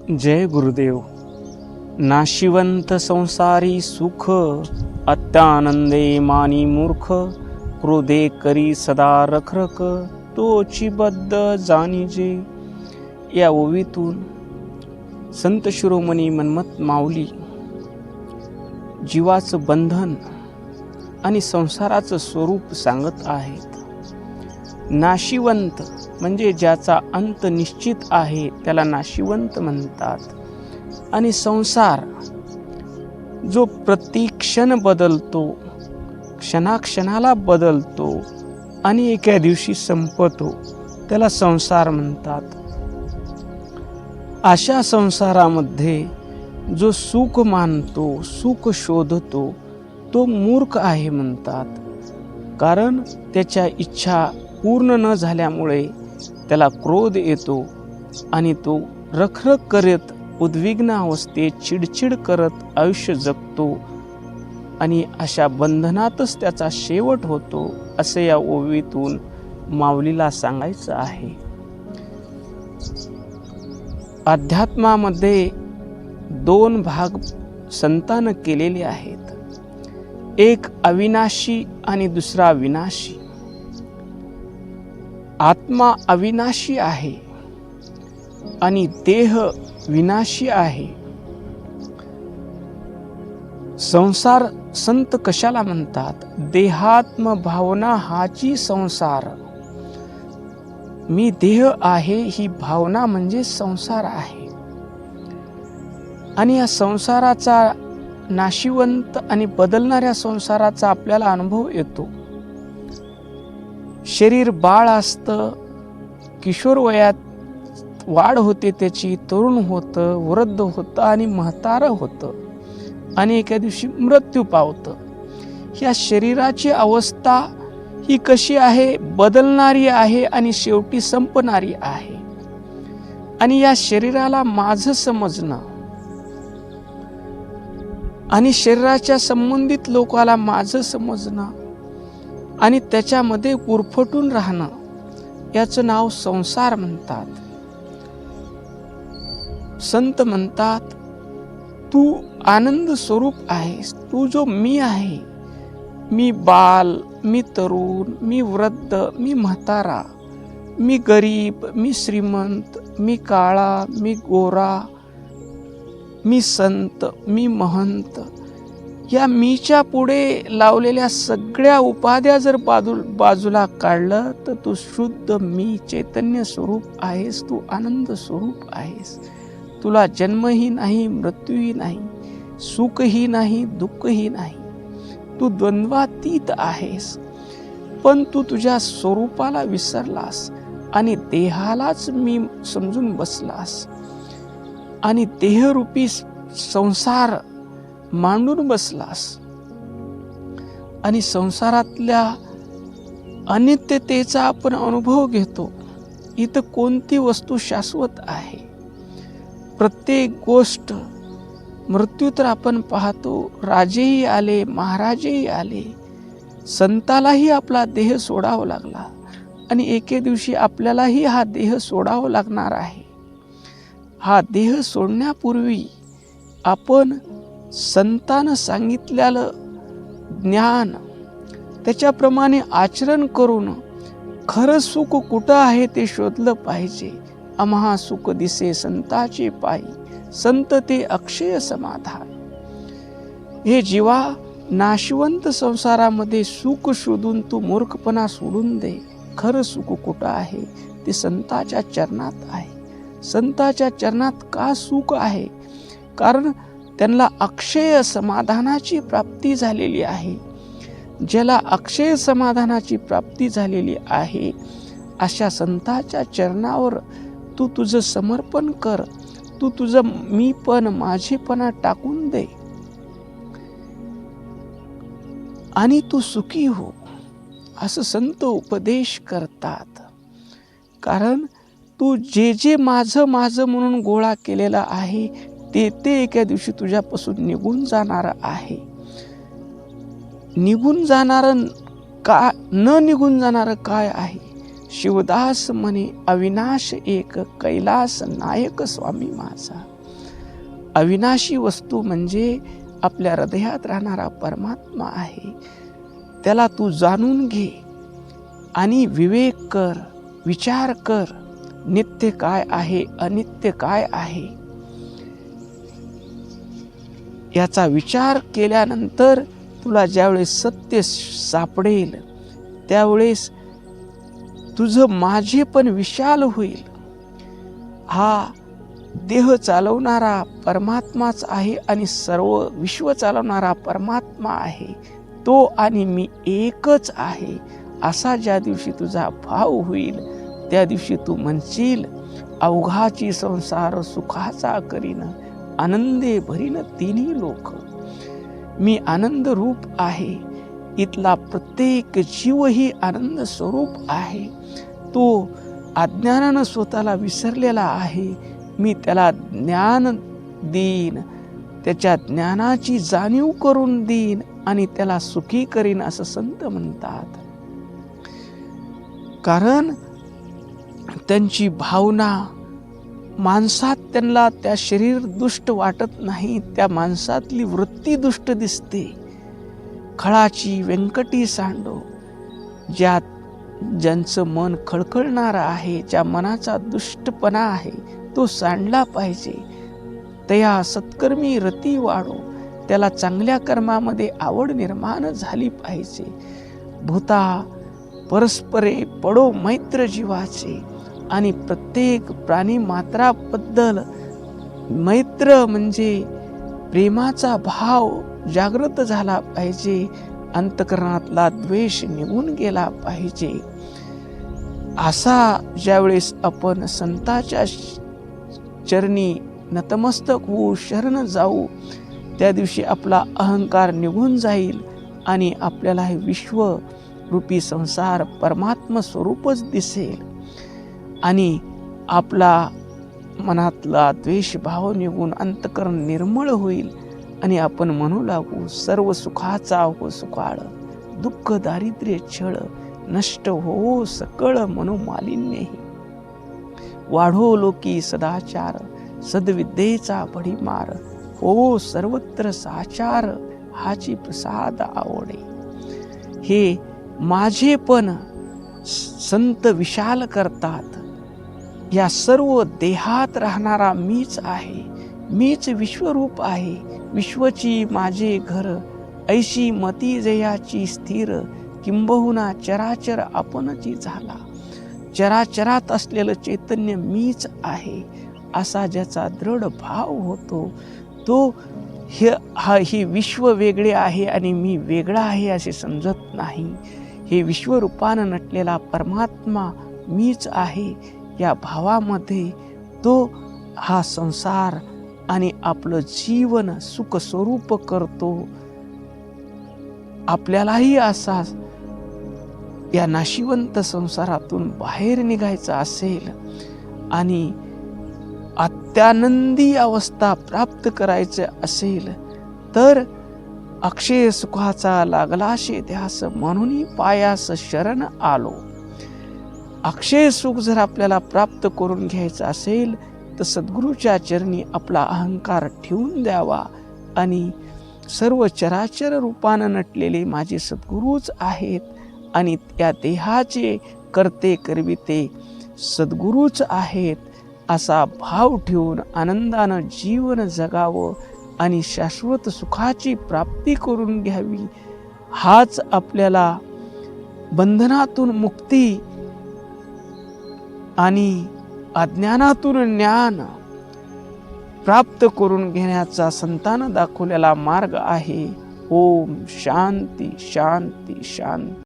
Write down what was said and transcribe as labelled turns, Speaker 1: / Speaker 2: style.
Speaker 1: जय गुरुदेव. नाशिवंत संसारी सुख, अत्यानंदे मानी मूर्ख, क्रोधे करी सदा रखरख, तोची बद्ध जाणीजे. या ओवीतून संत शिरोमणी मन्मथ माऊली जीवाचं बंधन आणि संसाराचं स्वरूप सांगत आहेत. नाशिवंत म्हणजे ज्याचा अंत निश्चित आहे त्याला नाशिवंत म्हणतात. आणि संसार जो प्रतिक्षण बदलतो, क्षणाक्षणाला बदलतो आणि एका दिवशी संपतो, त्याला संसार म्हणतात. अशा संसारामध्ये जो सुख मानतो, सुख शोधतो, तो मूर्ख आहे म्हणतात. कारण त्याच्या इच्छा पूर्ण न झाल्यामुळे त्याला क्रोध येतो आणि तो रखरख करत उद्विग्न अवस्थेत चिडचिड करत आयुष्य जगतो आणि अशा बंधनातच त्याचा शेवट होतो, असे या ओवीतून माऊलीला सांगायचं आहे. अध्यात्मामध्ये दोन भाग संतानं केलेले आहेत. एक अविनाशी आणि दुसरा विनाशी. आत्मा अविनाशी आहे आणि देह विनाशी आहे. संसार संत कशाला म्हणतात? देहात्म भावना हाची संसार. मी देह आहे ही भावना म्हणजे संसार आहे. आणि या संसाराचा, नाशिवंत आणि बदलणाऱ्या संसाराचा आपल्याला अनुभव येतो. शरीर बाळ असतं, किशोर वयात वाढ होते त्याची, तरुण होतं, वृद्ध होतं आणि म्हातारं होतं आणि एका दिवशी मृत्यू पावतं. ह्या शरीराची अवस्था ही कशी आहे? बदलणारी आहे आणि शेवटी संपणारी आहे. आणि या शरीराला माझं समजणं आणि शरीराच्या संबंधित लोकाला माझं समजणं आणि त्याच्यामध्ये गुरफटून राहणं, याचं नाव संसार म्हणतात. संत म्हणतात, तू आनंद स्वरूप आहेस. तू जो मी आहे, मी बाल, मी तरुण, मी वृद्ध, मी म्हातारा, मी गरीब, मी श्रीमंत, मी काळा, मी गोरा, मी संत, मी महंत, या मीच्या पुढे लावलेल्या सगळ्या उपाध्या जर बाजूला काढलं तर तू शुद्ध मी चैतन्य स्वरूप आहेस. तू आनंद स्वरूप आहेस. तुला जन्मही नाही, मृत्यूही नाही, सुखही नाही, दुःखही नाही. तू द्वंद्वातीत आहेस. पण तू तुझ्या स्वरूपाला विसरलास आणि देहालाच मी समजून बसलास आणि देहरूपी संसार मांडून बसलास आणि संसारातल्या अनित्यतेचा आपण अनुभव घेतो. इथं कोणती वस्तू शाश्वत आहे? प्रत्येक गोष्ट, मृत्यू तर आपण पाहतो, राजेही आले, महाराजेही आले, संतालाही आपला देह सोडावा लागला आणि एके दिवशी आपल्यालाही हा देह सोडावा लागणार आहे. हा देह सोडण्यापूर्वी आपण संतानं सांगितलेलं ज्ञान त्याच्याप्रमाणे आचरण करून खरं सुख कुठं आहे ते शोधलं पाहिजे. आम्हा सुख दिसे संताचे पायी, संत ते अक्षय समाधान. हे जीवा, नाशवंत संसारामध्ये सुख शोधून तू मूर्खपणा सोडून दे. खरं सुख कुठं आहे ते संताच्या चरणात आहे. संताच्या चरणात का सुख आहे? कारण त्यांना अक्षय समाधानाची प्राप्ती झालेली आहे. ज्याला अक्षय समाधानाची प्राप्ती झालेली आहे, अशा संताच्या चरणावर तू तुझं समर्पण कर. तू तुझं मीपण, माझेपणा टाकून दे आणि तू सुखी हो, असं संत उपदेश करतात. कारण तू जे जे माझं माझं म्हणून गोळा केलेला आहे ते ते एका दिवशी तुझ्यापासून निघून जाणार आहे. निघून जाणारं का न निघून जाणारं काय आहे? शिवदास म्हणे अविनाश एक कैलास नायक स्वामी माझा. अविनाशी वस्तू म्हणजे आपल्या हृदयात राहणारा परमात्मा आहे. त्याला तू जाणून घे आणि विवेक कर, विचार कर, नित्य काय आहे, अनित्य काय आहे, याचा विचार केल्यानंतर तुला ज्यावेळेस सत्य सापडेल त्यावेळेस तुझं माझे पण विशाल होईल. हा देह चालवणारा परमात्माच आहे आणि सर्व विश्व चालवणारा परमात्मा आहे. तो आणि मी एकच आहे असा ज्या दिवशी तुझा भाव होईल त्या दिवशी तू म्हणशील अवघाची संसार सुखाचा करीन, आनंदे भरीन तिन्ही लोक. मी आनंद रूप आहे. इथला प्रत्येक जीव ही आनंद स्वरूप आहे. तो अज्ञानानं स्वतःला विसरलेला आहे. मी त्याला ज्ञान देईन, त्याच्या ज्ञानाची जाणीव करून देईन आणि त्याला सुखी करीन असं संत म्हणतात. कारण त्यांची भावना माणसात त्यांना त्या शरीर दुष्ट वाटत नाही, त्या माणसातली वृत्ती दुष्ट दिसते. खळाची व्यंकटी सांडो, ज्यांचं मन खळखळणारं आहे, ज्या मनाचा दुष्टपणा आहे तो सांडला पाहिजे. तया सत्कर्मी रती वाढो, त्याला चांगल्या कर्मामध्ये आवड निर्माण झाली पाहिजे. भूता परस्परे पडो मैत्र जीवाचे, आणि प्रत्येक प्राणी मात्राबद्दल मैत्र म्हणजे प्रेमाचा भाव जागृत झाला पाहिजे. अंतकरणातला द्वेष निघून गेला पाहिजे. असा ज्यावेळेस आपण संताच्या चरणी नतमस्तक होऊ, शरण जाऊ, त्या दिवशी आपला अहंकार निघून जाईल आणि आपल्याला हे विश्व रूपी संसार परमात्मा स्वरूपच दिसेल आणि आपला मनातला द्वेषभाव निघून अंतकरण निर्मळ होईल आणि आपण म्हणू लागू सर्व सुखाचा हो सुकाळ, दुःख दारिद्र्य छळ नष्ट हो सकळ मनोमालिन्यही. वाढो लोकी सदाचार, सद्विद्येचा भडीमार, हो सर्वत्र साचार, हाची प्रसाद आवडे. हे माझे पण संत विशाल करतात. या सर्व देहात राहणारा मीच आहे, मीच विश्वरूप आहे. विश्वची माझे घर, ऐशी मती जयाची स्थिर, किंबहुना चराचर आपणची झाला. चराचरात असलेलं चैतन्य मीच आहे असा ज्याचा दृढ भाव होतो तो हे विश्व वेगळे आहे आणि मी वेगळा आहे असे समजत नाही. हे विश्वरूपानं नटलेला परमात्मा मीच आहे या भावामध्ये तो हा संसार आणि आपलं जीवन सुख स्वरूप करतो. आपल्यालाही असा या नाशिवंत संसारातून बाहेर निघायचं असेल आणि अत्यानंदी अवस्था प्राप्त करायचं असेल तर अक्षय सुखाचा लागलाशे ध्यास, म्हणून पायास शरण आलो. अक्षय सुख जर आपल्याला प्राप्त करून घ्यायचं असेल तर सद्गुरूच्या चरणी आपला अहंकार ठेवून द्यावा आणि सर्व चराचर रूपानं नटलेले माझे सद्गुरूच आहेत आणि त्या देहाचे करते करविते सद्गुरूच आहेत असा भाव ठेवून आनंदानं जीवन जगावं आणि शाश्वत सुखाची प्राप्ती करून घ्यावी. हाच आपल्याला बंधनातून मुक्ती आणि अज्ञानातून ज्ञान प्राप्त करून घेण्याचा संतानं दाखवलेला मार्ग आहे. ओम शांती शांती शांती.